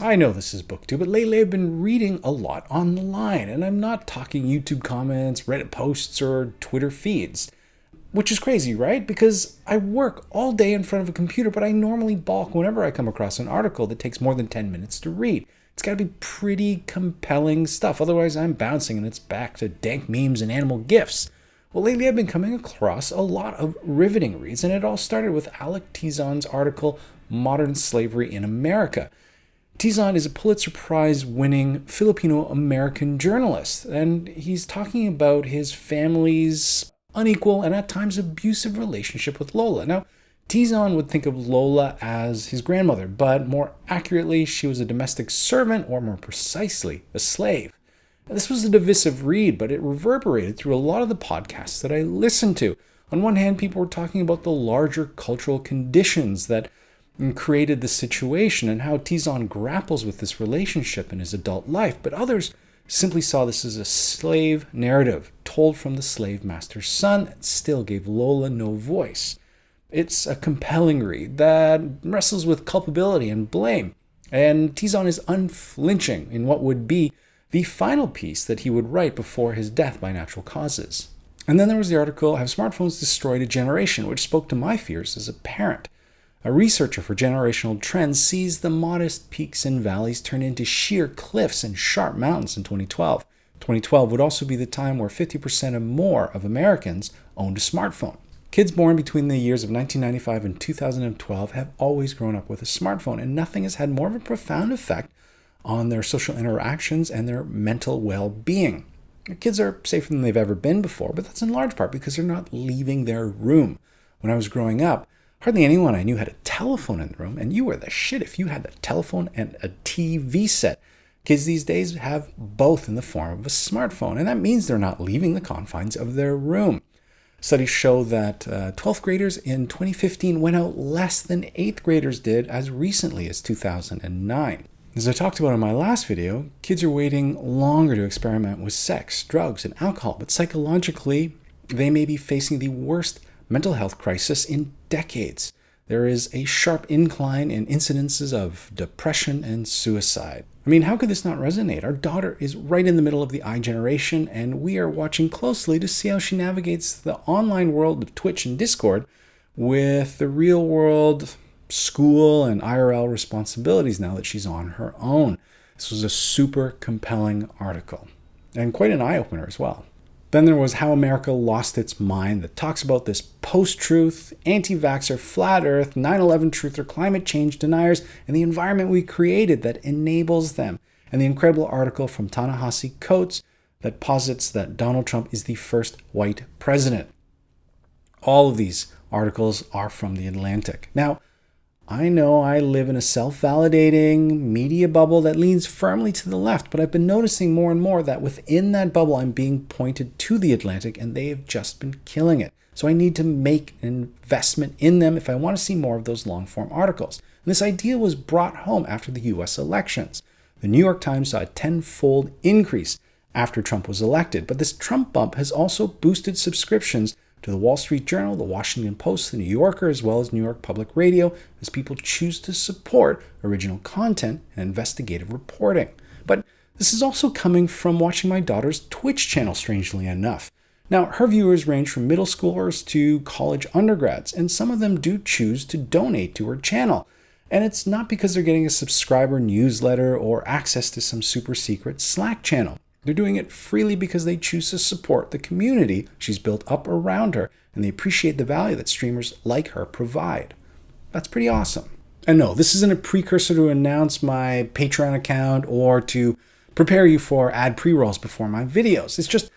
I know this is booktube, but lately I've been reading a lot online, and I'm not talking YouTube comments, Reddit posts, or Twitter feeds. Which is crazy, right? Because I work all day in front of a computer, but I normally balk whenever I come across an article that takes more than 10 minutes to read. It's got to be pretty compelling stuff, otherwise I'm bouncing and it's back to dank memes and animal gifs. Well, lately I've been coming across a lot of riveting reads, and it all started with Alec Tizon's article, Modern Slavery in America. Tizon is a Pulitzer Prize-winning Filipino-American journalist, and he's talking about his family's unequal and at times abusive relationship with Lola. Now, Tizon would think of Lola as his grandmother, but more accurately, she was a domestic servant, or more precisely, a slave. Now, this was a divisive read, but it reverberated through a lot of the podcasts that I listened to. On one hand, people were talking about the larger cultural conditions that created the situation and how Tizon grapples with this relationship in his adult life, but others simply saw this as a slave narrative told from the slave master's son that still gave Lola no voice. It's a compelling read that wrestles with culpability and blame, and Tizon is unflinching in what would be the final piece that he would write before his death by natural causes. And then there was the article, Have Smartphones Destroyed a Generation?, which spoke to my fears as a parent. A researcher for generational trends sees the modest peaks and valleys turn into sheer cliffs and sharp mountains in 2012. 2012 would also be the time where 50% or more of Americans owned a smartphone. Kids born between the years of 1995 and 2012 have always grown up with a smartphone, and nothing has had more of a profound effect on their social interactions and their mental well-being. Kids are safer than they've ever been before, but that's in large part because they're not leaving their room. When I was growing up, hardly anyone I knew had a telephone in the room, and you were the shit if you had a telephone and a TV set. Kids these days have both in the form of a smartphone, and that means they're not leaving the confines of their room. Studies show that 12th graders in 2015 went out less than 8th graders did as recently as 2009. As I talked about in my last video, kids are waiting longer to experiment with sex, drugs, and alcohol, but psychologically, they may be facing the worst mental health crisis in decades. There is a sharp incline in incidences of depression and suicide. I mean, how could this not resonate? Our daughter is right in the middle of the iGeneration, and we are watching closely to see how she navigates the online world of Twitch and Discord with the real world, school, and IRL responsibilities now that she's on her own. This was a super compelling article, and quite an eye-opener as well. Then there was How America Lost Its Mind, that talks about this post-truth, anti-vaxxer, flat earth, 9/11 truther, climate change deniers, and the environment we created that enables them. And the incredible article from Ta-Nehisi Coates that posits that Donald Trump is the first white president. All of these articles are from The Atlantic. Now, I know I live in a self-validating media bubble that leans firmly to the left, but I've been noticing more and more that within that bubble I'm being pointed to The Atlantic, and they have just been killing it. So I need to make an investment in them if I want to see more of those long-form articles. And this idea was brought home after the US elections. The New York Times saw a 10-fold increase after Trump was elected, but this Trump bump has also boosted subscriptions to the Wall Street Journal, the Washington Post, the New Yorker, as well as New York Public Radio, as people choose to support original content and investigative reporting. But this is also coming from watching my daughter's Twitch channel, strangely enough. Now, her viewers range from middle schoolers to college undergrads, and some of them do choose to donate to her channel. And it's not because they're getting a subscriber newsletter or access to some super secret Slack channel. They're doing it freely because they choose to support the community she's built up around her, and they appreciate the value that streamers like her provide. That's pretty awesome. And no, this isn't a precursor to announce my Patreon account or to prepare you for ad pre-rolls before my videos. It's just,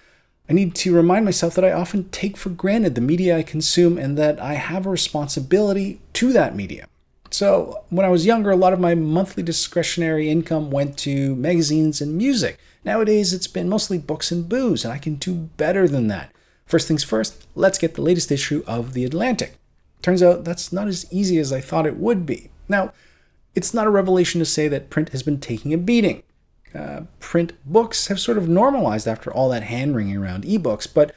I need to remind myself that I often take for granted the media I consume and that I have a responsibility to that media. So when I was younger, a lot of my monthly discretionary income went to magazines and music. Nowadays, it's been mostly books and booze, and I can do better than that. First things first, let's get the latest issue of The Atlantic. Turns out that's not as easy as I thought it would be. Now, it's not a revelation to say that print has been taking a beating. Print books have sort of normalized after all that hand-wringing around ebooks, but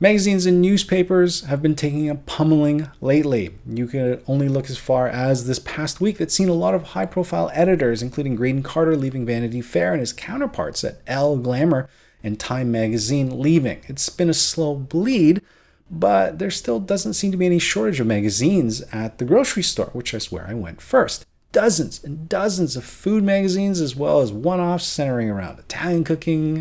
Magazines and newspapers have been taking a pummeling lately. You can only look as far as this past week that's seen a lot of high-profile editors, including Graydon Carter leaving Vanity Fair and his counterparts at Elle, Glamour, and Time magazine leaving. It's been a slow bleed, but there still doesn't seem to be any shortage of magazines at the grocery store, which I swear I went first. Dozens and dozens of food magazines, as well as one-offs centering around Italian cooking,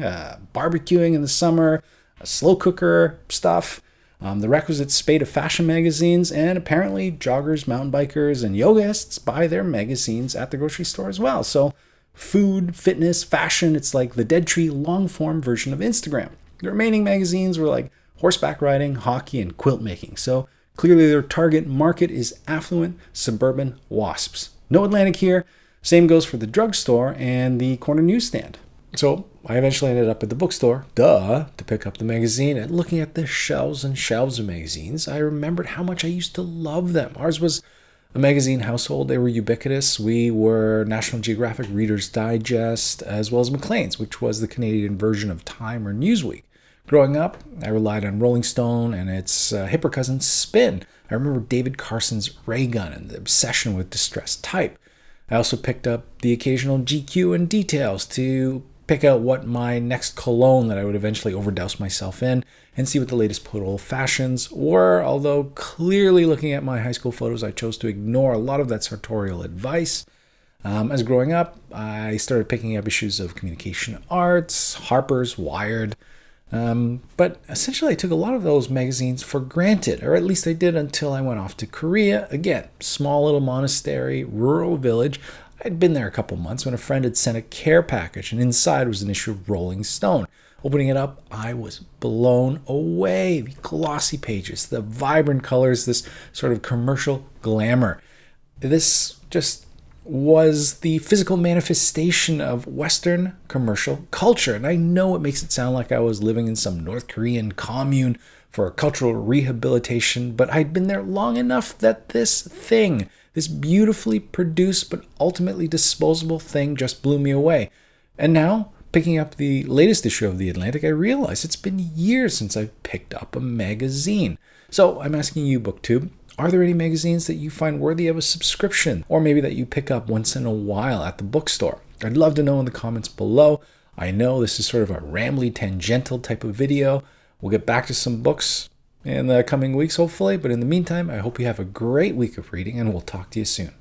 barbecuing in the summer, slow cooker stuff, the requisite spate of fashion magazines, and apparently joggers, mountain bikers, and yogists buy their magazines at the grocery store as well. So food, fitness, fashion, it's like the dead tree long-form version of Instagram. The remaining magazines were like horseback riding, hockey, and quilt making. So clearly their target market is affluent suburban wasps. No Atlantic here. Same goes for the drugstore and the corner newsstand. So I eventually ended up at the bookstore, to pick up the magazine. And looking at the shelves and shelves of magazines, I remembered how much I used to love them. Ours was a magazine household. They were ubiquitous. We were National Geographic, Reader's Digest, as well as Maclean's, which was the Canadian version of Time or Newsweek. Growing up, I relied on Rolling Stone and its hipper cousin Spin. I remember David Carson's Ray Gun and the obsession with distressed type. I also picked up the occasional GQ and Details to pick out what my next cologne that I would eventually overdouse myself in and see what the latest photo fashions were, although clearly looking at my high school photos, I chose to ignore a lot of that sartorial advice. As growing up, I started picking up issues of Communication Arts, Harper's, Wired, but essentially I took a lot of those magazines for granted, or at least I did until I went off to Korea. Again, small little monastery, rural village. I'd been there a couple months when a friend had sent a care package, and inside was an issue of Rolling Stone. Opening it up, I was blown away. The glossy pages, the vibrant colors, this sort of commercial glamour. This just was the physical manifestation of Western commercial culture. And I know it makes it sound like I was living in some North Korean commune for cultural rehabilitation, but I'd been there long enough that this beautifully produced but ultimately disposable thing just blew me away. And now, picking up the latest issue of The Atlantic, I realize it's been years since I've picked up a magazine. So I'm asking you, BookTube, are there any magazines that you find worthy of a subscription, or maybe that you pick up once in a while at the bookstore? I'd love to know in the comments below. I know this is sort of a rambly, tangential type of video. We'll get back to some books in the coming weeks, hopefully. But in the meantime, I hope you have a great week of reading, and we'll talk to you soon.